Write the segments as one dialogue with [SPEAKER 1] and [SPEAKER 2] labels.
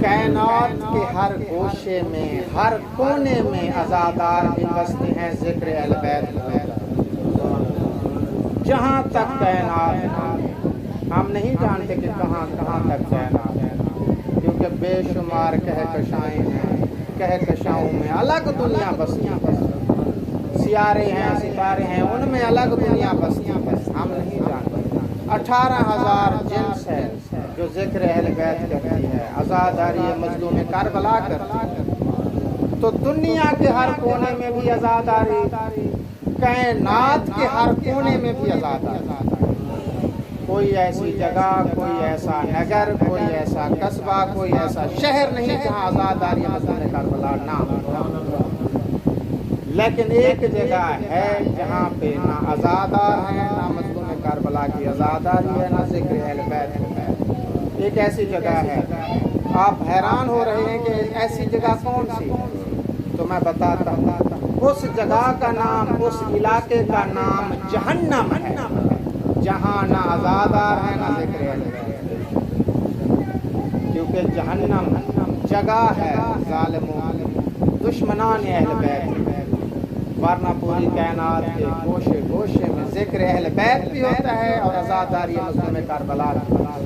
[SPEAKER 1] کائنات کے ہر گوشے میں، ہر کونے میں عزادار بھی بستے ہیں ذکر اہل بیت کا۔ جہاں تک کائنات ہے، ہم نہیں جانتے کہ کہاں کہاں تک کائنات ہے، کیونکہ بے شمار کہکشائیں ہیں، کہکشاؤں میں الگ دنیا بستی ہے، سیارے ہیں، ستارے ہیں، ان میں الگ دنیا بستی ہے، ہم نہیں جانتے۔ 18,000 جنس ہے جو ذکر اہل بیت کرتی ہے، عزاداری مظلوم کربلا کرتی ہے۔ تو دنیا کے ہر کونے میں بھی عزاداری، کائنات کے ہر کونے میں بھی عزاداری۔ کوئی ایسی جگہ، کوئی ایسا نگر، کوئی ایسا قصبہ، کوئی ایسا شہر نہیں جہاں عزاداری مظلوم کربلا نہ ہو۔ لیکن ایک جگہ ہے جہاں پہ نہ عزادار ہے، نہ مظلوم کربلا کی عزاداری ہے، نہ ذکر اہل بیت ہے۔ ایک ایسی جگہ ہے، آپ حیران ہو رہے ہیں کہ ایسی جگہ کون سی؟ تو میں بتاتا ہوں، اس جگہ کا نام، اس علاقے کا نام جہنم ہے، جہاں نہ عزادار ہے، نہ ذکر اہل بیت، کیونکہ جہنم جگہ ہے ظالموں، دشمنان اہل بیت، ورنہ پوری کائنات کے گوشے گوشے میں ذکر اہل بیت بھی ہوتا ہے اور عزاداری مظلوم کربلا بھی ہوتا ہے۔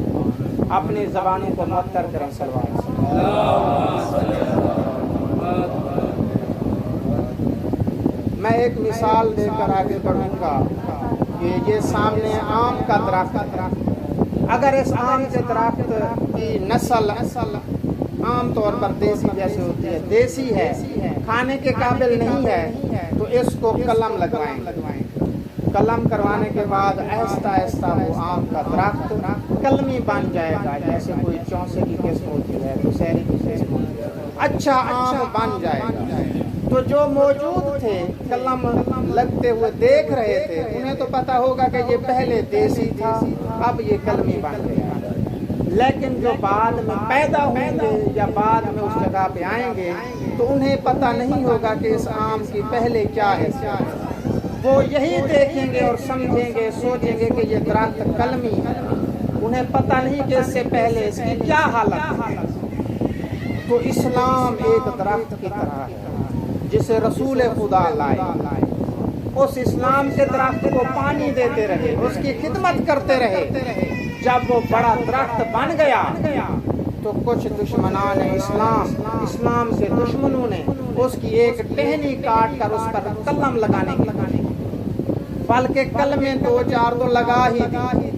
[SPEAKER 1] اپنی زبانوں کو معطر کریں صلوات سے۔ میں ایک مثال دے کر آگے بڑھوں گا کہ یہ سامنے آم کا درخت، اگر اس آم کے درخت کی نسل عام طور پر دیسی جیسے ہوتی ہے، دیسی ہے، کھانے کے قابل نہیں ہے، تو اس کو قلم لگوائیں گے۔ قلم کروانے کے بعد آہستہ آہستہ وہ آم کا درخت قلمی بن جائے گا، جیسے کوئی چونسے کی قسم ہوتی ہے، دوسری کی قسم ہوتی ہے، اچھا آم بن جائے گا۔ تو جو موجود تھے قلم لگتے ہوئے دیکھ رہے تھے، انہیں تو پتا ہوگا کہ یہ پہلے دیسی تھا، اب یہ قلمی بن گیا۔ لیکن جو بعد میں پیدا ہوں گے یا بعد میں اس جگہ پہ آئیں گے تو انہیں پتہ نہیں ہوگا کہ اس آم کی پہلے کیا حیثیت ہے۔ وہ یہی دیکھیں گے اور سمجھیں گے، سوچیں گے کہ یہ درخت قلمی ہے، انہیں پتہ نہیں کہ اس سے پہلے اس کی کیا حالت ہے۔ تو اسلام ایک درخت کی طرح ہے جسے رسول خدا لائے، اس اسلام کے درخت کو پانی دیتے رہے، اس کی خدمت کرتے رہے۔ جب وہ بڑا درخت بن گیا تو کچھ دشمنان اسلام کے دشمنوں نے اس کی ایک ٹہنی کاٹ کر اس پر قلم لگانے کی، بلکہ قلمیں 2-4 تو لگا ہی دی۔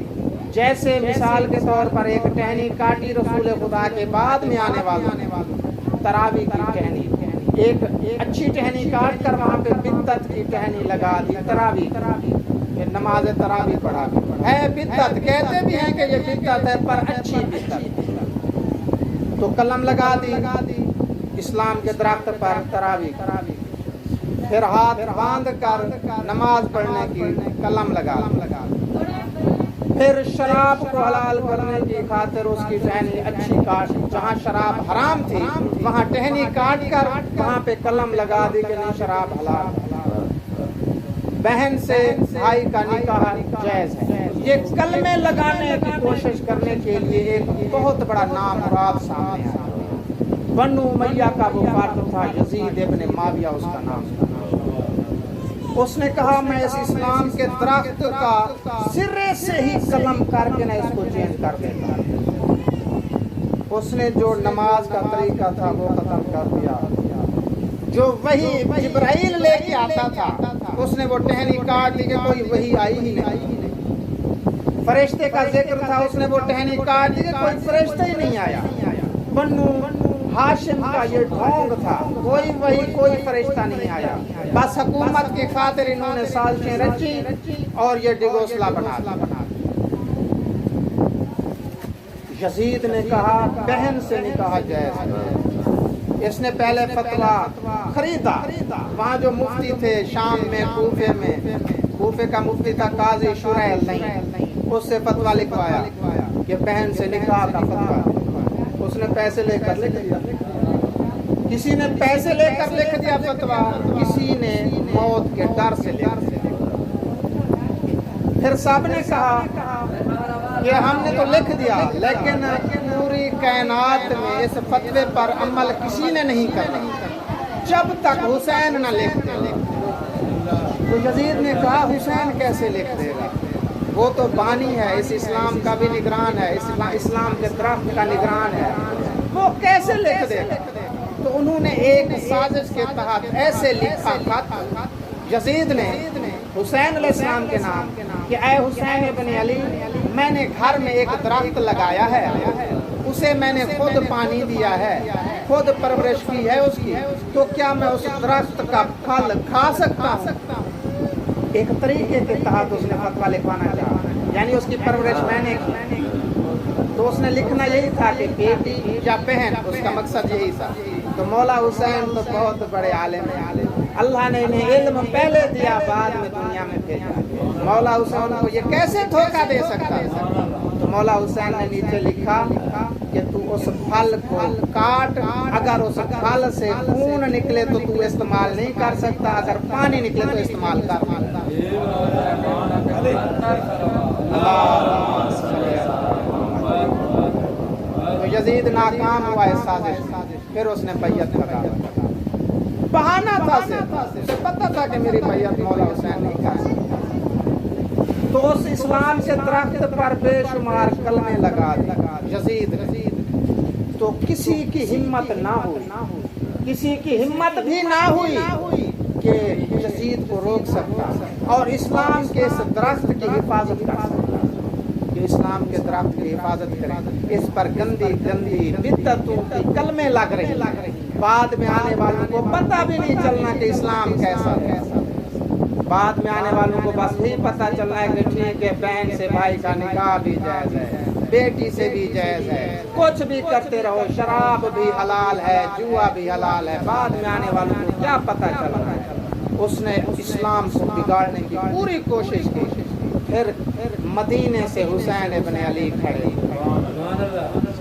[SPEAKER 1] جیسے مثال کے طور پر ایک ٹہنی کاٹی رسول خدا کے بعد میں آنے والوں، تراویح کی ٹہنی، ایک اچھی ٹہنی کاٹ کر وہاں پہ بدعت کی ٹہنی لگا دی، تراویح، نماز تراویح پڑھا ہے، بدعت کہتے بھی ہیں کہ یہ بدعت ہے پر اچھی بدعت، تو قلم لگا دی اسلام کے درخت پر تراویح، پھر ہاتھ باندھ کر نماز پڑھنے کی قلم لگا، پھر شراب کو حلال کرنے کی خاطر اس کی ٹہنی اچھی کاٹ، جہاں شراب حرام تھی وہاں ٹہنی کاٹ کر وہاں پہ قلم لگا دی کہ نہیں شراب حلال۔ بہن سے بھائی کا نکاح جائز ہے۔ یہ کلمے لگانے کی کوشش کرنے کے لیے ایک بہت بڑا نام مراد سامنے آیا، بنو امیہ کا وہ فرد تھا یزید ابن معاویہ اس کا نام تھا۔ اس نے کہا میں اس اسلام کے درخت کا سرے سے ہی قلم کر کے نہ اس کو چینج کر دیتا۔ اس نے جو نماز کا طریقہ تھا وہ ختم کر دیا، جو وہی جبرائیل لے کے آتا تھا اس نے وہ ٹہنی کاٹ لی کہ کوئی وہی آئی ہی نہیں۔ فرشتے کا ذکر تھا، اس نے وہ ٹہنی کاٹ لی کہ کوئی فرشتہ ہی نہیں آیا۔ بنو ہاشم کا یہ ڈھونگ تھا، کوئی فرشتہ نہیں آیا، بس حکومت کی خاطر انہوں نے سازشیں رچی اور یہ ڈگوسلا بنا دیا۔ یزید نے کہا بہن سے نکاح جائز ہے۔ اس نے پہلے فتویٰ خریدا، وہاں جو مفتی تھے شام میں، کوفے کا مفتی تھا قاضی شریح نہیں، اس سے فتویٰ لکھوایا کہ بہن سے نکاح کا فتویٰ۔ اس نے پیسے لے کر لکھ دیا، کسی نے پیسے لے کر لکھ دیا فتویٰ، کسی نے موت کے ڈر سے لکھ دیا۔ پھر سب نے کہا کہ ہم نے تو لکھ دیا لیکن پوری کائنات میں اس فتوے پر عمل کسی نے نہیں کرنا جب تک حسین نہ لکھ دے۔ تو یزید نے کہا حسین کیسے لکھ دے گا، وہ تو بانی ہے، اس اسلام کا بھی نگران ہے، اسلام کے درخت کا نگران ہے، وہ کیسے لکھ دے گا؟ تو انہوں نے ایک سازش کے تحت ایسے لکھا خط یزید نے حسین علیہ السلام کے نام کہ اے حسین ابن علی، میں نے گھر میں ایک درخت لگایا ہے، اسے میں نے خود پانی دیا ہے، خود پرورش کی ہے اس کی، تو کیا میں اس درخت کا پھل کھا سکتا ہوں؟ ایک طریقے کے تحت اس نے فتویٰ لکھوانا چاہا، یعنی اس کی پرورش میں نے کی، تو اس نے لکھنا یہی تھا کہ بیٹی یا بہن، اس کا مقصد یہی تھا۔ تو مولا حسین تو بہت بڑے عالم ہیں، اللہ نے انہیں علم پہلے دیا بعد میں دنیا میں بھیجا، مولا حسین کو یہ کیسے دھوکہ دے سکتا ہے؟ تو مولا حسین نے نیچے لکھا کہ تو اس پھل کو کاٹ، اگر اس پھل سے خون نکلے تو تو استعمال نہیں کر سکتا، اگر پانی نکلے تو استعمال کر سکتا۔ تو یزید ناکام ہوا اس سازش، پھر اس نے بیعت لگا، بہانہ تھا، اسے پتہ تھا کہ میری بیعت مولا حسین نہیں کر سکتا، تو اس اسلام کے درخت پر بے شمار کلمے لگا دی یزید۔ تو کسی کی ہمت نہ ہوئی، کسی کی ہمت بھی نہ ہوئی کہ یزید کو روک سکتا اور اسلام کے اس درخت کی حفاظت کر سکتا، کہ اسلام کے درخت کی حفاظت کرے۔ اس پر گندی گندی بدعتوں کی کلمے لگ رہی، بعد میں آنے والوں کو پتہ بھی نہیں چلنا کہ اسلام کیسا ہے، بعد میں آنے والوں کو بس یہی پتہ چلنا ہے کہ ٹھیک ہے بہن سے بھائی کا نکاح بھی جائز ہے، بیٹی سے بھی جائز ہے، کچھ بھی کرتے رہو، شراب بھی حلال ہے، جوا بھی حلال ہے، بعد میں آنے والوں کو کیا پتہ چلنا ہے۔ اس نے اسلام کو بگاڑنے کی پوری کوشش کی۔ پھر مدینے سے حسین ابن علی کھڑے،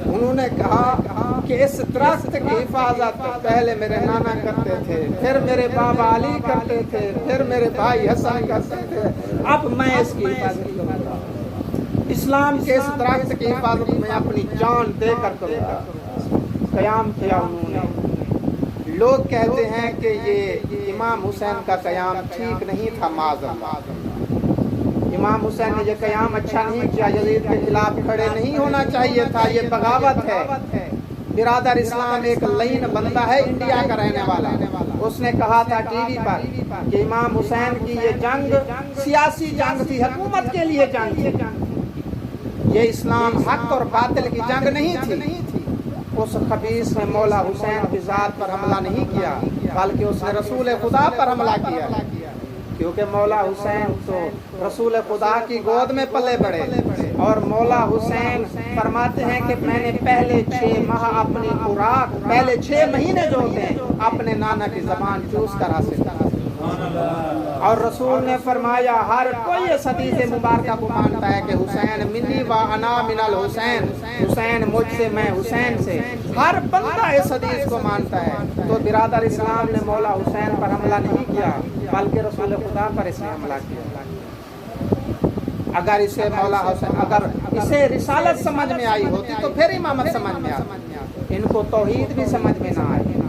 [SPEAKER 1] انہوں نے کہا کہ اس درخت کی حفاظت پہلے میرے نانا کرتے تھے، پھر میرے بابا علی کرتے تھے، پھر میرے بھائی حسن کرتے تھے، اب میں اس کی حفاظت کروں گا، اسلام کے اس درخت کی حفاظت میں اپنی جان دے کر کروں گا۔ قیام کیا انہوں نے۔ لوگ کہتے ہیں کہ یہ امام حسین کا قیام ٹھیک نہیں تھا، معاذ اللہ، امام حسین نے یہ قیام اچھا نہیں کیا، یزید کے خلاف کھڑے نہیں ہونا چاہیے تھا، یہ بغاوت ہے۔ برادر اسلام ایک لین بندہ ہے، انڈیا کا رہنے والا، اس نے کہا تھا ٹی وی پر کہ امام حسین کی یہ جنگ سیاسی جنگ تھی، حکومت کے لیے جنگ تھی، یہ اسلام حق اور باطل کی جنگ نہیں تھی۔ اس خبیث نے مولا حسین کی ذات پر حملہ نہیں کیا، بلکہ اس نے رسول خدا پر حملہ کیا، کیونکہ مولا حسین تو رسول خدا کی گود میں پلے بڑے، اور مولا حسین فرماتے ہیں کہ میں نے پہلے 6 ماہ اپنی خوراک، پہلے 6 مہینے جو ہوتے ہیں اپنے نانا کی زبان چوس کر حاصل کرا، اور رسول نے فرمایا ہر کوئی اس حدیث مبارکہ کو مانتا ہے کہ حسین منی و انا من الحسین، حسین مجھ سے میں حسین سے، ہر بندہ اس حدیث کو مانتا ہے۔ تو برادر اسلام نے مولا حسین پر حملہ نہیں کیا، بلکہ رسول خدا پر اس نے حملہ کیا۔ اگر اسے مولا حسین، اگر اسے رسالت سمجھ میں آئی ہوتی تو پھر امامت سمجھ میں آتی، ان کو توحید بھی سمجھ میں نہ آئی،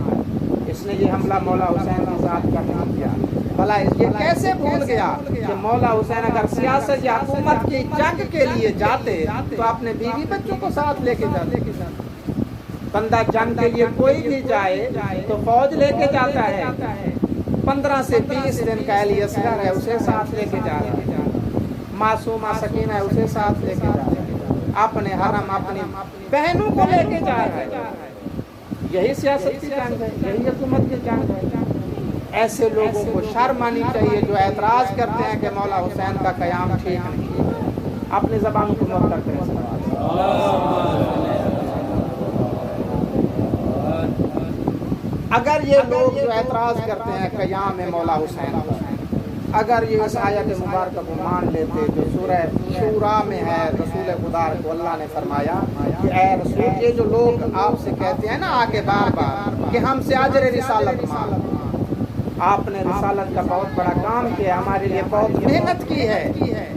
[SPEAKER 1] اس نے یہ حملہ مولا حسین کی ذات پر نہیں کیا۔ بھلا یہ کیسے بھول گیا کہ مولا حسین اگر سیاست یا حکومت کی جنگ کے لیے جاتے تو اپنے بیوی بچوں کو ساتھ لے کے جاتے۔ بندہ جنگ کے لیے کوئی بھی جائے تو فوج لے کے جاتا ہے، 15 سے 20 دن کا علی اصغر ہے اسے ساتھ لے کے جا رہا ہے، معصومہ سکینہ ہے اسے ساتھ لے کے جا رہا ہے، اپنے حرم اپنی بہنوں کو لے کے جا رہا ہے۔ یہی سیاست کی جنگ ہے، یہی حکومت کی جنگ ہے۔ ایسے لوگوں کو شرم آنی چاہیے جو اعتراض کرتے ہیں کہ مولا حسین کا قیام ٹھیک نہیں ہے، اپنی زبان کو مت کریں۔ اگر یہ لوگ جو اعتراض کرتے ہیں قیام مولا حسین کا، اگر یہ اس آیت مبارکہ کو مان لیتے جو سورہ شورا میں ہے، رسول خدا کو اللہ نے فرمایا کہ اے رسول، یہ جو لوگ آپ سے کہتے ہیں نا آ کے بار بار کہ ہم سے اجر رسالت مانگ، آپ نے رسالت کا بہت بڑا کام کیا، ہمارے لیے بہت محنت کی ہے،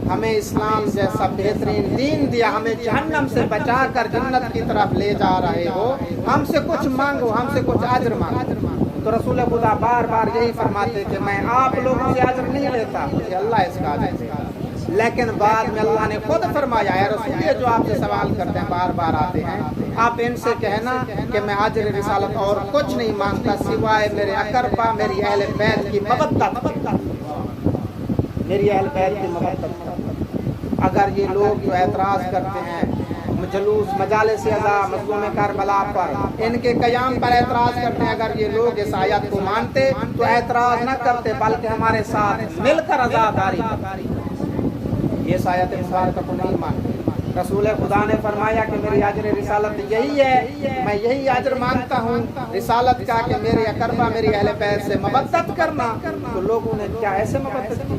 [SPEAKER 1] ہمیں اسلام جیسا بہترین دین دیا، ہمیں جہنم سے بچا کر جنت کی طرف لے جا رہے ہو، ہم سے کچھ مانگو، ہم سے کچھ اجر مانگو۔ تو رسول خدا بار بار یہی فرماتے کہ میں آپ لوگوں سے اجر نہیں لیتا، مجھے اللہ اس کا اجر دے گا۔ لیکن بعد میں اللہ نے خود فرمایا ہے رسول یہ جو آپ سے سوال کرتے ہیں بار بار آتے ہیں، آپ ان سے کہنا کہ میں اجر رسالت اور کچھ نہیں مانگتا سوائے میرے اقربا میری اہل بیت کی مودت، میری اہل بیت کی مودت۔ اگر یہ لوگ جو اعتراض کرتے ہیں جلوس مجالس عزا مظلوم کربلا پر، ان کے قیام پر اعتراض کرتے ہیں، اگر یہ لوگ اس آیت کو مانتے تو اعتراض نہ کرتے بلکہ ہمارے ساتھ مل کر عزاداری کرتے۔ یہ آیت مبارکہ کو نہیں مانتے۔ رسول خدا نے فرمایا کہ میری اجر رسالت یہی ہے، میں یہی اجر مانگتا ہوں رسالت کا کہ میرے اقربا میری اہل بیت سے مودت کرنا۔ تو لوگوں نے کیا ایسے مودت کی؟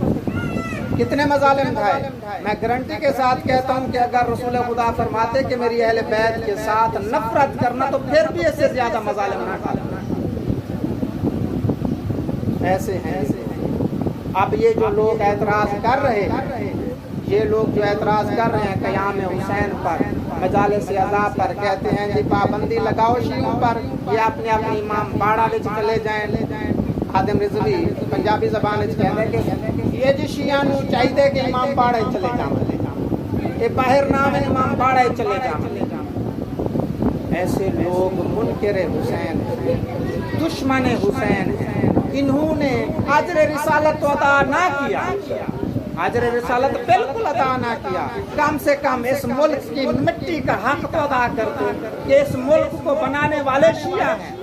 [SPEAKER 1] کتنے مظالم ڈھائے۔ میں گارنٹی کے ساتھ کہتا ہوں کہ اگر رسول خدا فرماتے کہ میری اہل بیت کے ساتھ نفرت کرنا تو پھر بھی اس سے زیادہ مظالم نہ ڈھانا۔ ایسے ہیں۔ اب یہ جو لوگ اعتراض کر رہے ہیں، یہ لوگ جو اعتراض کر رہے ہیں قیام حسین پر، مجالس عزا پر، کہتے ہیں جی پابندی لگاؤ شیعوں پر، یہ اپنے اپنی امام باڑا لے چلے جائیں۔ خادم رضوی پنجابی زبان کہتے ہیں کہ یہ جی شیعہ نو چاہیے کہ امام باڑے چلے جاؤں، یہ باہر نام امام باڑے چلے جاؤں۔ ایسے لوگ منکر حسین، دشمن حسین ہیں، انہوں نے اجر رسالت تو ادا نہ کیا، اجر رسالت بالکل ادا نہ کیا، کم سے کم اس ملک کی مٹی کا حق تو ادا کرتے کہ اس ملک کو بنانے والے شیعہ ہیں۔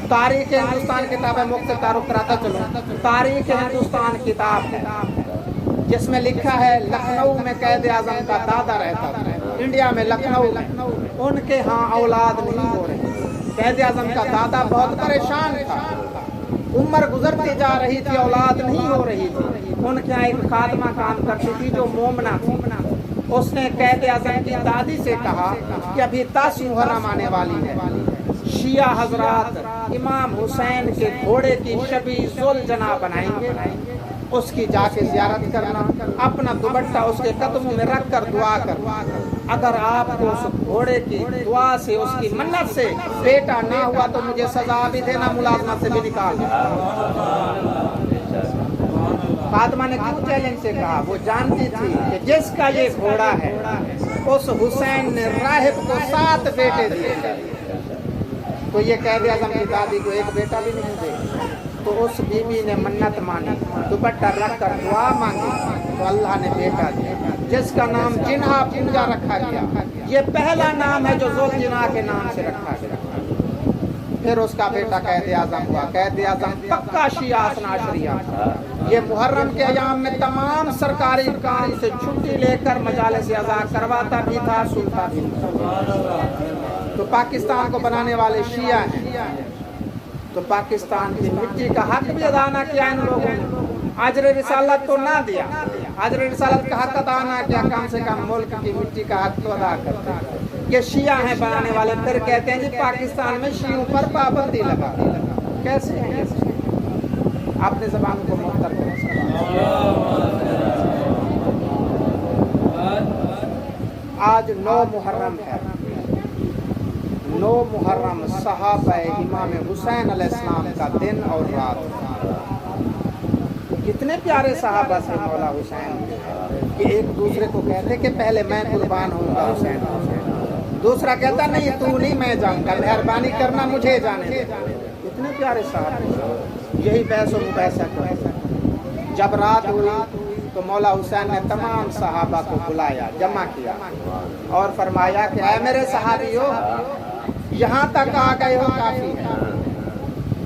[SPEAKER 1] تاریخ ہندوستان کتاب ہے، مختلف تعارف کراتا چلوں۔ تاریخ ہندوستان کتاب ہے جس میں لکھا ہے لکھنؤ میں قائد اعظم کا دادا رہتا تھا، انڈیا میں لکھنؤ، ان کے ہاں اولاد نہیں ہو رہی۔ قائد اعظم کا دادا بہت پریشان تھا، عمر گزرتی جا رہی تھی، اولاد نہیں ہو رہی تھی۔ ان کے ایک خادمہ کام کرتی تھی جو مومنہ تھی، اس نے قائد اعظم کی دادی سے کہا کہ ابھی 10 محرم آنے والی ہے، شیعہ حضرات امام حسین کے گھوڑے کی شبیہ ذوالجناح بنائیں گے، اس کی جا کے زیارت کرنا، اپنا دوپٹہ اس کے قدموں میں رکھ کر دعا کرنا، اگر آپ کو اس گھوڑے کی دعا سے اس کی منت سے بیٹا نہ ہوا تو مجھے سزا بھی دینا، ملازمت سے بھی نکال دینا۔ فاطمہ نے کیوں چیلنج سے کہا؟ وہ جانتی تھی کہ جس کا یہ گھوڑا ہے اس حسین نے راہب کو 7 بیٹے دیے، تو یہ قائد اعظم کی دادی کو ایک بیٹا بھی نہیں دے۔ تو اس بی بی نے منت مانی، دوپٹہ رکھ کر دعا مانگی تو اللہ نے بیٹا دیا، جس کا نام جناح پوجا رکھا گیا۔ یہ پہلا نام ہے جو ذوالجناح کے نام سے رکھا گیا۔ پھر اس کا بیٹا قائد اعظم ہوا۔ قائد اعظم پکا شیعہ اثنا عشریہ تھا۔ یہ محرم کے ایام میں تمام سرکاری کام سے چھٹی لے کر مجالس عزا کرواتا بھی تھا، سنتا بھی تھا۔ تو پاکستان کو بنانے والے شیعہ ہیں، تو پاکستان کی مٹی کا حق بھی ادا نہ کیا ان لوگوں نے، اجر رسالت تو نہ دیا، اجر رسالت کا حق ادا نہ کیا، کم سے کم ملک کی مٹی کا حق تو ادا کرتے ہیں۔ یہ شیعہ ہیں بنانے والے، پھر کہتے ہیں جی پاکستان میں شیعوں پر پابندی لگا۔ کیسے ہیں؟ اپنے زبان کو مختر کریں۔ آج 9 محرم ہے، 9 محرم صحابہ امام حسین علیہ السلام کا دن اور رات۔ کتنے پیارے صحابہ سے مولا حسین کہ ایک دوسرے کو کہتے کہ پہلے میں قربان ہوں گا حسین، دوسرا کہتا نہیں تو نہیں میں جاؤں گا، مہربانی کرنا مجھے جانے دے۔ کتنے پیارے صحابہ، یہی بحث و مباحثہ کرتے۔ جب رات ہوئی تو مولا حسین نے تمام صحابہ کو بلایا، جمع کیا اور فرمایا کہ اے میرے صحابیو، یہاں تک آ گئے ہو کافی ہے،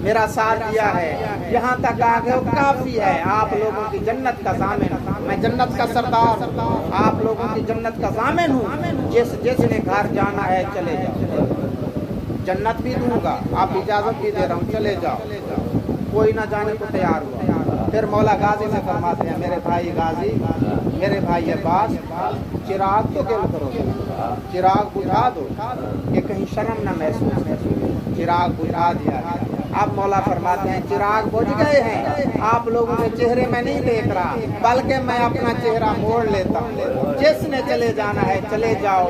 [SPEAKER 1] میرا ساتھ دیا ہے، یہاں تک آ گئے ہو کافی ہے، آپ لوگوں کی جنت کا ضامن ہوں، میں جنت کا سردار ہوں، آپ لوگوں کی جنت کا ضامن ہوں، جس نے گھر جانا ہے چلے جاؤ، جنت بھی دوں گا، آپ اجازت بھی دے رہا ہوں، چلے جاؤ۔ کوئی نہ جانے کو تیار ہوا۔ پھر مولا غازی سے فرماتے ہیں میرے بھائی غازی، میرے بھائی عباس، چراغ تو گل کرو، چراغ بجھا دو کہ کہیں شرم نہ محسوس کرو۔ چراغ بجھا دیا گیا۔ اب مولا فرماتے ہیں چراغ بجھ گئے ہیں، آپ لوگوں کے چہرے میں نہیں دیکھ رہا، بلکہ میں اپنا چہرہ موڑ لیتا ہوں، جس نے چلے جانا ہے چلے جاؤ،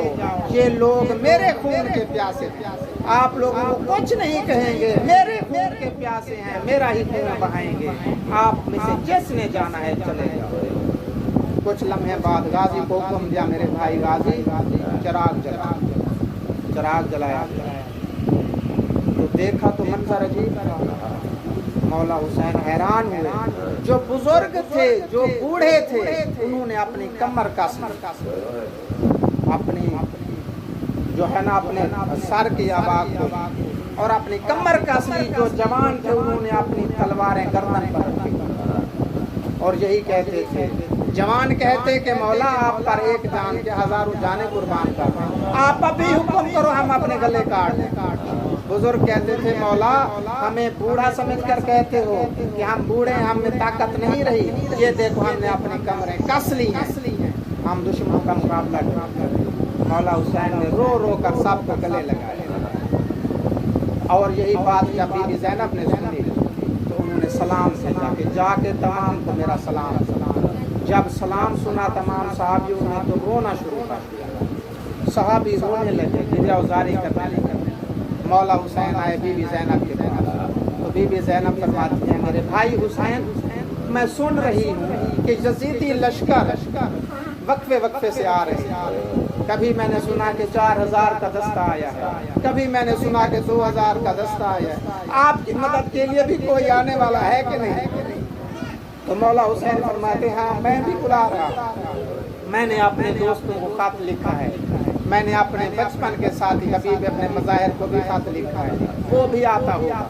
[SPEAKER 1] یہ لوگ میرے خون کے پیاسے ہیں، آپ لوگوں کو کچھ نہیں کہیں گے، میرے خون کے پیاسے ہیں، میرا ہی خون بہائیں گے، آپ میں سے جس نے جانا ہے چلے جاؤ۔ کچھ لمحے بعد غازی کو حکم دیا، میرے بھائی غازی چراغ جلا، چراغ جلایا تو دیکھا تو منظر عجیب تھا۔ مولا حسین حیران ہوئے، جو بزرگ تھے، جو بوڑھے تھے، انہوں نے اپنی کمر کس لی، اپنی جو ہے نا اپنے سر کی آواز کو اور اپنی کمر کس لی، جو جوان تھے انہوں نے اپنی تلواریں گردن پر رکھی اور یہی کہتے تھے، جوان کہتے کہ مولا آپ پر ایک جان کے ہزاروں جانیں قربان کر دیں، آپ ابھی حکم کرو ہم اپنے گلے کاٹ دیں۔ بزرگ کہتے تھے مولا ہمیں بوڑھا سمجھ کر کہتے ہو کہ ہم بوڑھے ہیں، ہم میں طاقت نہیں رہی، یہ دیکھو ہم نے اپنی کمریں کس لی ہیں، ہم دشمنوں کا مقابلہ کریں۔ مولا حسین نے رو رو کر سب کو گلے لگائے، اور یہی بات جب بی بی زینب نے سنی تو انہوں نے سلام بھیجا کہ جا کے تمام کو میرا سلام۔ جب سلام سنا تمام صحابیوں نے تو رونا شروع کر دیا، صحابی رونے لگے، گریہ وزاری کرنے لگے۔ مولا حسین آئے بی بی زینب کے پاس تو بی بی زینب فرماتی ہیں میرے بھائی حسین میں سن رہی ہوں کہ یزیدی لشکر وقفے وقفے سے آ رہے ہیں، کبھی میں نے سنا کہ 4000 کا دستہ آیا ہے، کبھی میں نے سنا کہ 2000 کا دستہ آیا ہے، آپ کی مدد کے لیے بھی کوئی آنے والا ہے کہ نہیں؟ تو مولا حسین فرماتے ہیں ہاں میں بھی بلا رہا، میں نے اپنے دوستوں کو خط لکھا ہے، میں نے اپنے بچپن کے ساتھی حبیب ابن مظاہر کو بھی خط لکھا ہے، وہ بھی آتا ہوگا۔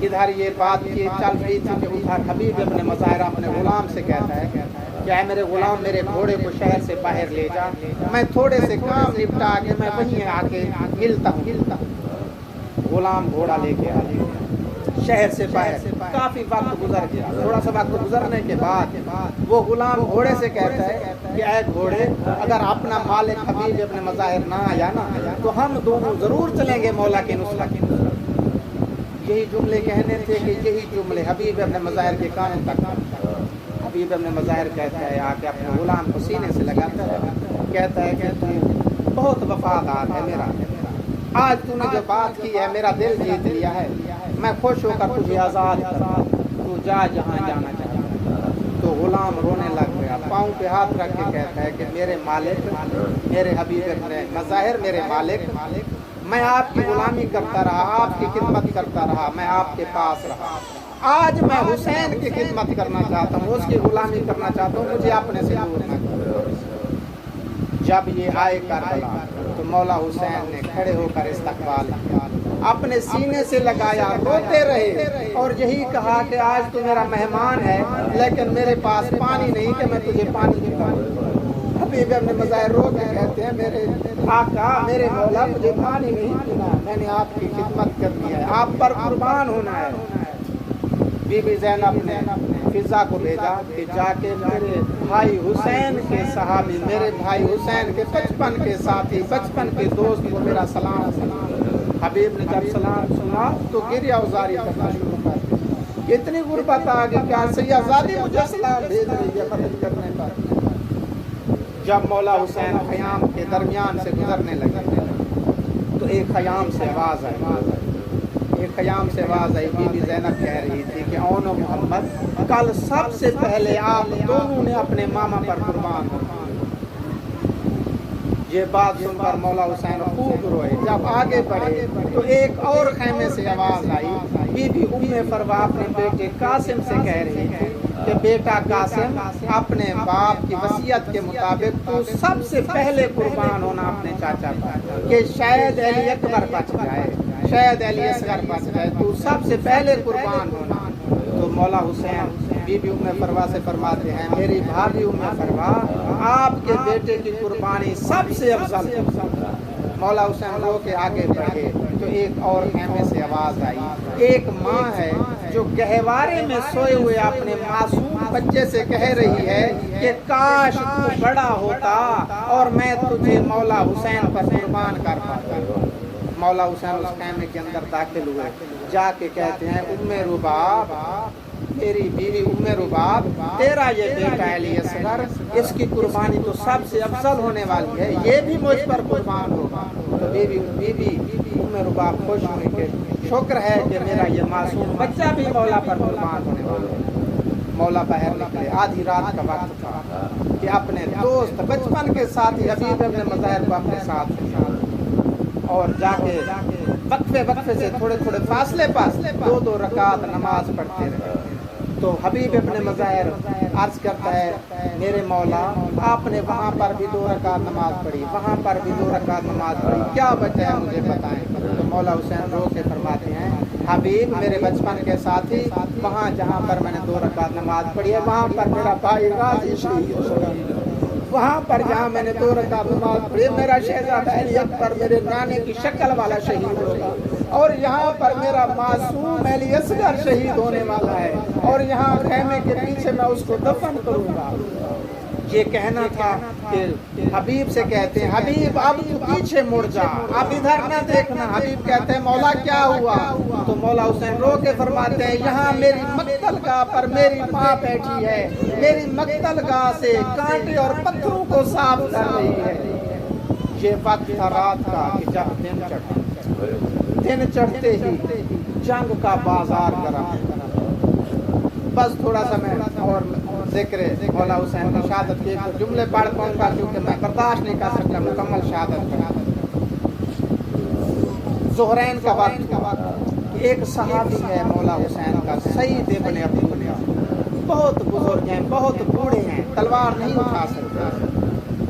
[SPEAKER 1] ادھر یہ بات کی چل رہی تھی کہ ادھر حبیب ابن مظاہر اپنے غلام سے کہتا ہے کہ اے میرے غلام میرے گھوڑے کو شہر سے باہر لے جا، میں تھوڑے سے کام نپٹا کے میں وہیں آ کے ملتا ہوں۔ غلام گھوڑا لے کے آیا شہر سے باہر، کافی وقت گزر گیا، تھوڑا سا وقت گزرنے کے بعد وہ غلام گھوڑے سے کہتا ہے کہ اے گھوڑے اگر اپنا مالک حبیب ابن مظاہر نہ آیا نا تو ہم دونوں ضرور چلیں گے مولا کے نصرت۔ یہی جملے کہنے تھے کہ یہی جملے حبیب ابن مظاہر کے کانوں تک۔ حبیب ابن مظاہر کہتا ہے آ کے اپنے غلام کو سینے سے لگاتا ہے، کہتا ہے کہ تو بہت وفادار ہے میرا، آج تو نے جو بات کی ہے میرا دل جیت لیا ہے، میں خوش ہو کر تجھے آزاد کرتا ہوں، تو جا جہاں جانا چاہتا ہے۔ تو غلام رونے لگ گیا، پاؤں پہ ہاتھ رکھ کے کہتا ہے کہ میرے مالک، میرے حبیب ابن مظاہر، میرے مالک، میں آپ کی غلامی کرتا رہا، آپ کی خدمت کرتا رہا، میں آپ کے پاس رہا، آج میں حسین کی خدمت کرنا چاہتا ہوں، اس کی غلامی کرنا چاہتا ہوں، مجھے اپنے سے دور نہ کرو۔ جب یہ آئے کربلا تو مولا حسین نے کھڑے ہو کر استقبال کیا، اپنے سینے سے لگایا، روتے رہے اور یہی کہا کہ آج تو میرا مہمان ہے لیکن میرے پاس پانی نہیں کہ میں تجھے پانی پلاؤں۔ حبیب ابن مظاہر رو کے کہتے ہیں میرے آقا، میرے مولا، مجھے پانی نہیں پینا، میں نے آپ کی خدمت کرنی ہے، آپ پر قربان ہونا ہے۔ بی بی زینب نے فضا کو بھیجا کہ جا کے میرے بھائی حسین کے صحابی، میرے بھائی حسین کے بچپن کے ساتھی، بچپن کے دوست کو میرا سلام سنا۔ حبیب نے جب سلام سنا تو گریہ وزاری کرنا شروع کر دی، اتنی غربت آ گئی کیا سیاحزادی مجھے سلام بھیج رہی ہے مدد کرنے پر۔ جب مولا حسین خیام کے درمیان سے گزرنے لگے تو ایک خیام سے آواز آئی، بی بی زینب کہہ رہی تھی کہ اون محمد، کل سب سے پہلے آپ دونوں نے اپنے ماما پر قربان ہو۔ یہ بات سن کر مولا حسین خوب روئے۔ جب آگے بڑھے تو ایک اور خیمے سے آواز آئی، بی بی ام فروا اپنے بیٹے قاسم سے کہہ رہی تھی کہ بیٹا قاسم، اپنے باپ کی وصیت کے مطابق تو سب سے پہلے قربان ہونا اپنے چاچا پر، کہ شاید علی اکبر بچ جائے، شاید علی اصغر بچ جائے، تو سب سے پہلے قربان ہونا۔ تو مولا حسین بی بی ام فروا سے فرماتے ہیں میری بھابھی ام فروا، آپ کے بیٹے کی قربانی سب سے افضل ہے۔ مولا حسین رو کے آگے بڑھے تو ایک اور خیمے سے آواز آئی، ایک ماں ہے جو گہوارے میں سوئے ہوئے اپنے معصوم بچے سے کہہ رہی ہے کہ کاش تو بڑا ہوتا اور میں تجھے مولا حسین پر قربان کر پاتا۔ مولا حسین اس خیمے کے اندر داخل ہوئے، جا کے کہتے ہیں رباب، میری بیوی رباب، تیرا یہ بیٹا علی اصغر، اس کی قربانی تو سب سے افضل ہونے والی ہے، یہ بھی مجھ پر قربان ہوگا۔ تو بیوی رباب خوش ہوئی کہ شکر ہے کہ میرا یہ معصوم بچہ بھی مولا پر قربان ہونے والا ہے۔ مولا باہر نکلے، آدھی رات کا وقت تھا کہ اپنے دوست بچپن کے ساتھی حبیب ابن مظاہر کو اپنے ساتھ لیا اور جا کے وقفے سے تھوڑے فاصلے پر 2 رکعت نماز پڑھتے رہے۔ تو حبیب ابن مظاہر عرض کرتا ہے میرے مولا آپ نے وہاں پر بھی 2 رکعت نماز پڑھی، وہاں پر بھی 2 رکعت نماز پڑھی، کیا وجہ ہے مجھے بتائیں۔ تو مولا حسین رو کے فرماتے ہیں حبیب میرے بچپن کے ساتھی، وہاں جہاں پر میں نے 2 رکعت نماز پڑھی ہے وہاں پر میرا بھائی غازی شہید ہو گیا، وہاں پر جہاں میں نے 2 رکعت نماز پڑھی میرا شہزادہ علی اکبر میرے نانے کی شکل والا شہید ہوگا، اور یہاں پر میرا معصوم علی اصغر شہید ہونے والا ہے، اور یہاں خیمے کے پیچھے میں اس کو دفن کروں گا۔ یہ کہنا تھا کہ حبیب سے کہتے ہیں حبیب اب تو پیچھے مڑ جا، اب ادھر نہ دیکھنا۔ حبیب کہتے ہیں مولا کیا ہوا؟ تو مولا حسین رو کے فرماتے ہیں یہاں میری مقتل گاہ پر میری ماں بیٹھی ہے، میری مقتل گاہ سے کانٹے اور پتھروں کو صاف کر رہی ہے۔ یہ وقت تھا رات کا کہ جب دن چڑھتے ہی جنگ کا بازار گرم۔ بس تھوڑا سا میں اور ذکر مولا حسین کی شہادت کے جملے پڑھ پاؤں گا کیونکہ میں برداشت نہیں کر سکتا مکمل شہادت کا۔ ظہرین کا وقت، ایک صحابی ہے مولا حسین کا سعید ابن عبداللہ، بہت بزرگ ہیں، بہت بوڑھے ہیں، تلوار نہیں اٹھا سکتے۔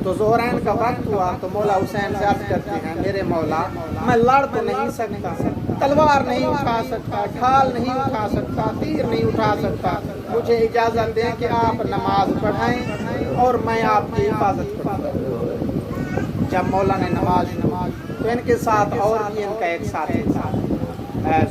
[SPEAKER 1] تو ظہرین کا وقت ہوا تو مولا حسین سے عرض کرتے ہیں میرے مولا میں لڑ تو نہیں سکتا، تلوار نہیں اٹھا سکتا، ڈھال نہیں اٹھا سکتا، تیر نہیں اٹھا سکتا، مجھے اجازت دیں کہ آپ نماز پڑھائیں اور میں آپ کی حفاظت کروں۔ جب مولا نے نماز شروع تو ان کے ساتھ اور بھی ان کا ایک ساتھی تھا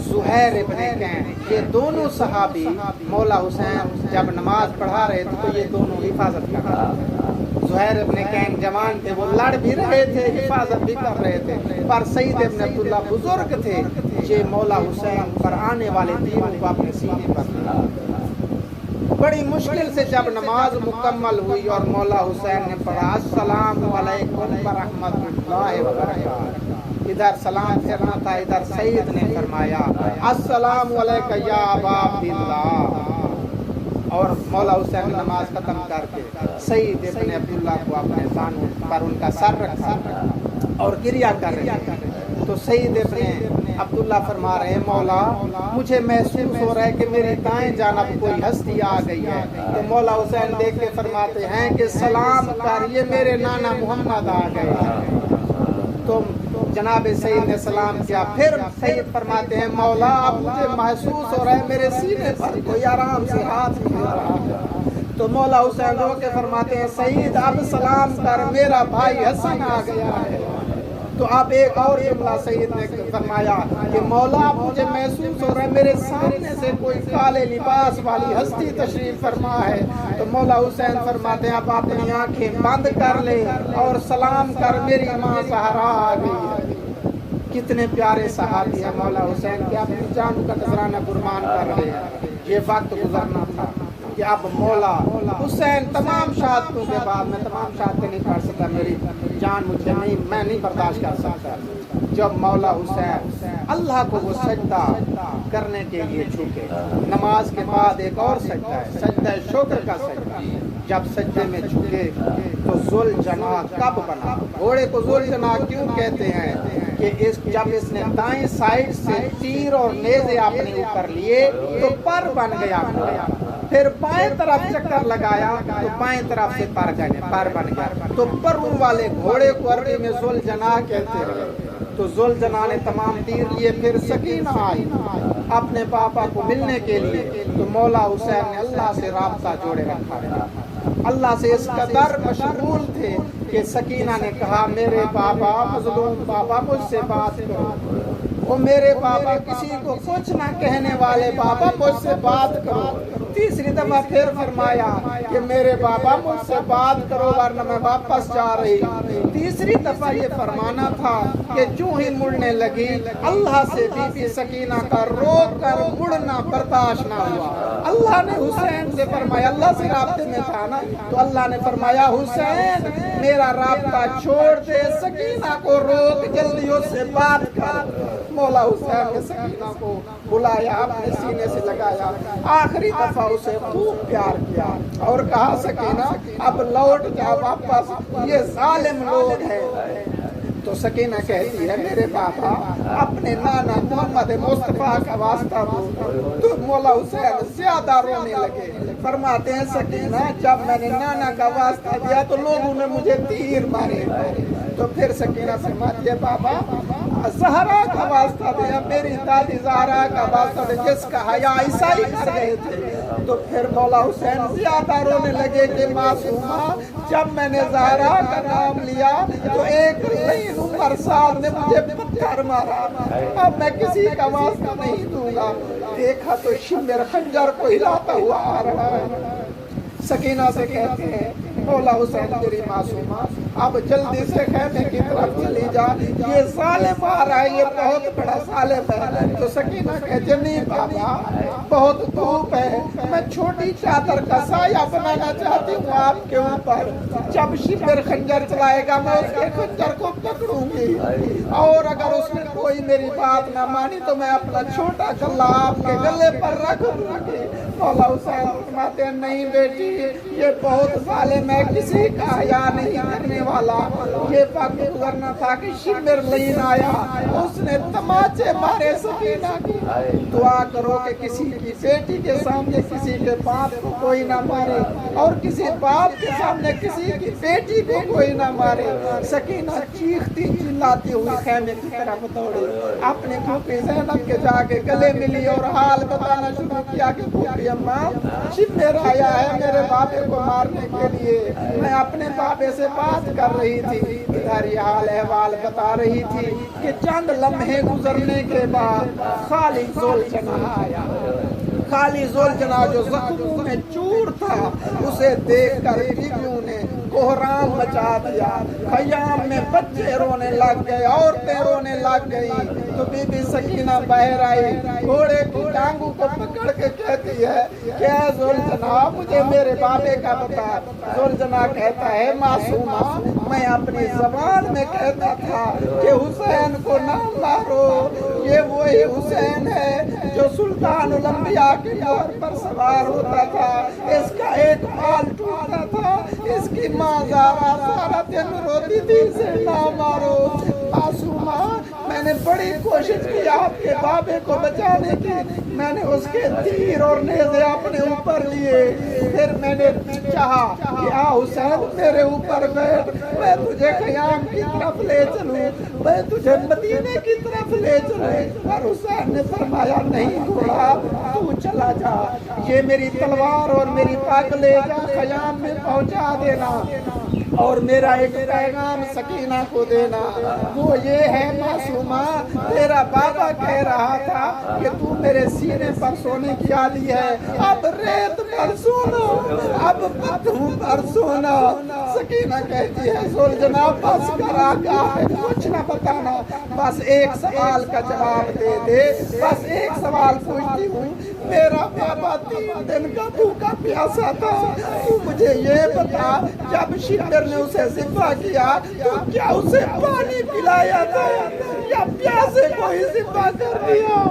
[SPEAKER 1] زہیر ابن کین، یہ دونوں صحابی مولا حسین جب نماز پڑھا رہے تھے تو یہ دونوں حفاظت کر رہے تھے۔ زہیر ابن کین جوان تھے، وہ لڑ بھی رہے تھے، حفاظت بھی کر رہے تھے، پر سعید ابن عبداللہ بزرگ تھے، یہ مولا حسین پر آنے والے تیروں کو اپنے سینے پر لیا۔ بڑی مشکل سے جب نماز مکمل ہوئی اور مولا حسین نے پڑھا السلام علیکم ورحمۃ اللہ وبرکاتہ، ادھر سلام پھرنا تھا، ادھر سعید نے فرمایا السلام علیکم یا ابا عبداللہ، اور مولا حسین نماز ختم کر کے سعید ابن عبداللہ کو اپنے زانوں پر ان کا سر رکھا اور گریہ کر رہے ہیں۔ تو سعید ابن عبداللہ فرما رہے ہیں مولا مجھے محسوس ہو رہا ہے کہ میری دائیں جانب کوئی ہستی آ گئی ہے۔ تو مولا حسین دیکھ کے فرماتے ہیں کہ سلام کر، یہ میرے نانا محمد آ گئے ہیں۔ تو جناب سعید نے سلام کیا، پھر سعید فرماتے ہیں مولا اب مجھے محسوس ہو رہا ہے میرے سینے پر کوئی آرام سے ہاتھ پھیر رہا ہے۔ تو مولا حسین رو کے فرماتے ہیں سعید اب سلام کر، میرا بھائی حسن آ گیا ہے۔ تو اب ایک اور جملہ سعید نے فرمایا کہ مولا مجھے محسوس ہو رہا ہے میرے سامنے سے کوئی کالے لباس والی ہستی تشریف فرما ہے۔ تو مولا حسین فرماتے ہیں اب اپنی آنکھیں بند کر لے اور سلام کر، میری ماں زہرا آ گئی ہے۔ کتنے پیارے صحابی ہیں مولا حسین کے، اپنی جان کا نذرانہ قربان کر رہے ہیں۔ یہ وقت گزرنا تھا کہ اب مولا حسین تمام شہادتوں کے بعد، میں تمام شہادتیں نہیں پڑھ سکتا، میری جان مجھے نہیں، میں نہیں برداشت کر سکتا۔ جب مولا حسین اللہ کو وہ سجدہ کرنے کے لیے جھکے، نماز کے بعد ایک اور سجدہ ہے، سجدہ شکر کا سجدہ۔ جب سجدے میں جھکے تو ذوالجناح کب بنا؟ گھوڑے کو ذوالجناح کیوں کہتے ہیں کہ جب اس نے دائیں سائڈ سے تیر اور نیزے اپنے اوپر لیے تو پر بن گیا، پھر بائیں طرف چکر لگایا تو بائیں طرف سے پر بن گیا، تو پروں والے گھوڑے کو عربی میں ذوالجناح کہتے ہیں۔ تو ذوالجناح نے تمام تیر لیے، پھر سکینہ آئی اپنے پاپا کو ملنے کے لیے۔ تو مولا حسین نے اللہ سے رابطہ جوڑے رکھا، اللہ سے اس قدر مشغول تھے کہ سکینہ نے کہا میرے بابا مظلوم بابا مجھ سے بات کرو، وہ میرے بابا کسی کو کچھ نہ کہنے والے بابا مجھ سے بات کرو۔ تیسری دفعہ پھر فرمایا کہ میرے بابا مجھ سے بات کرو ورنہ میں واپس جا رہی۔ تیسری دفعہ یہ فرمانا تھا کہ جو ہی مڑنے لگی اللہ سے بی بی سکینہ کا روک کر مڑنا برداشت نہ ہوا۔ اللہ نے حسین سے فرمایا، اللہ سے رابطے میں تھا نا، تو اللہ نے فرمایا حسین میرا رابطہ چھوڑ دے، سکینہ کو روک، جلدی اس سے بات کر۔ مولا حسین نے سکینہ کو بلایا، اپنے سینے سے لگایا، آخری دفعہ اسے خوب پیار کیا اور کہا سکینہ اب لوٹ جا واپس، یہ ظالم لوگ ہیں۔ تو سکینہ کہتی ہے میرے بابا اپنے نانا محمد مصطفیٰ کا واسطہ دو۔ تو مولا حسین زیادہ رونے لگے، فرماتے ہیں سکینہ جب میں نے نانا کا واسطہ دیا تو لوگوں نے مجھے تیر مارے۔ تو پھر سکینہ فرماتی ہے بابا زہرا کا واسطہ دیا، میری دادی زہرا کا واسطہ دیا جس کا حیا عیسائی کر رہے تھے۔ تو پھر مولا حسین زیادہ رونے لگے کہ معصومہ جب میں نے زہرا کا نام لیا تو ایک لعین عمر صاحب نے مجھے پتھر مارا، اب میں کسی کا واسطہ نہیں دوں گا۔ دیکھا تو شمر خنجر کو ہلاتا ہوا آ رہا ہے۔ سکینہ سے کہتے ہیں مولا حسین تیری معصومہ اب جلدی سے خیمے کی طرف چلی جا، یہ ظالم آ رہا ہے، یہ بہت بڑا ظالم ہے۔ تو سکینہ کہتے نہیں بابا بہت دھوپ ہے، میں چھوٹی چادر کا سایہ بنانا چاہتی ہوں آپ کے اوپر، جب شمر خنجر چلائے گا میں اس کے خنجر کو پکڑوں گی، اور اگر اس نے کوئی میری بات نہ مانی تو میں اپنا چھوٹا گلہ آپ کے گلے پر رکھ دوں گی۔ مولا حسین فرماتے ہیں نہیں بیٹی یہ بہت ظالم ہے، کسی کا حیا نہیں کرنے والا۔ یہ وقت گزرنا تھا کہ شمر لعین آیا، اس نے تماچے مارے سکینہ کی۔ دعا کرو کہ کسی کی بیٹی کے سامنے کسی کے باپ کو کوئی نہ مارے اور کسی باپ کے سامنے کسی کی بیٹی کو کوئی نہ مارے۔ سکینہ چیختی چلاتی ہوئی خیمے کی طرف دوڑی، اپنے پھوپھی زینب کے جا کے گلے ملی اور حال بتانا شروع کیا کہ پھوپھی اماں شمر آیا ہے میرے بابے کو مارنے کے لیے، میں اپنے بابے سے بات کر رہی تھی، ادھر یہ حال احوال بتا رہی تھی کہ چند لمحے گزرنے کے بعد خالی ذوالجناح آیا۔ خالی ذوالجناح جو زخموں میں چور تھا اسے دیکھ کر بیویوں نے کوہرام مچا دیا، خیام میں بچے رونے لگ گئے، عورتیں رونے لگ گئی۔ تو بی بی سکینہ باہر آئی، گھوڑے کی ٹانگوں کو پکڑ کے کہتی ہے کہ اے ذوالجناح مجھے میرے بابے کا بتا۔ ذوالجناح کہتا ہے معصومہ میں اپنی زبان میں کہتا تھا کہ حسین کو نہ مارو، یہ وہی حسین ہے جو سلطان الانبیاء کے گھوڑ پر سوار ہوتا تھا، اس کا ایک بال ٹوٹا تھا، اس کی ماں زہرا سارا دن روتی تھی اسے نہ مارو۔ معصومہ میں نے بڑی کوشش کی آپ کے بابے کو بچانے کی، میں نے اس کے تیر اور نیزے اپنے اوپر لیے، پھر میں نے چاہا کہ آ حسین میرے اوپر بیٹھ، میں تجھے خیام کی طرف لے چلوں، میں تجھے مدینے کی طرف لے چلوں، اور حسین نے فرمایا نہیں گھوڑا تو چلا جا، یہ میری تلوار اور میری پگ لے جا خیام میں پہنچا دینا، اور میرا ایک پیغام سکینہ کو دینا، وہ یہ ہے معصومہ تیرا بابا کہہ رہا تھا کہ تو میرے سینے پر سونے کی عادی ہے، اب ریت پر سونا، اب پتھروں پر سونا۔ سکینہ کہتی ہے ذوالجناح بس کر آقا ہے کچھ نہ بتانا، بس ایک سوال کا جواب دے دے، بس ایک سوال پوچھتی ہوں، میرا بابا 3 دن کا بھوکا پیاسا تھا، تو مجھے یہ بتا جب شمر نے اسے ذبح کیا تو کیا اسے پانی پلایا تھا یا پیاسے کو ہی ذبح کر دیا؟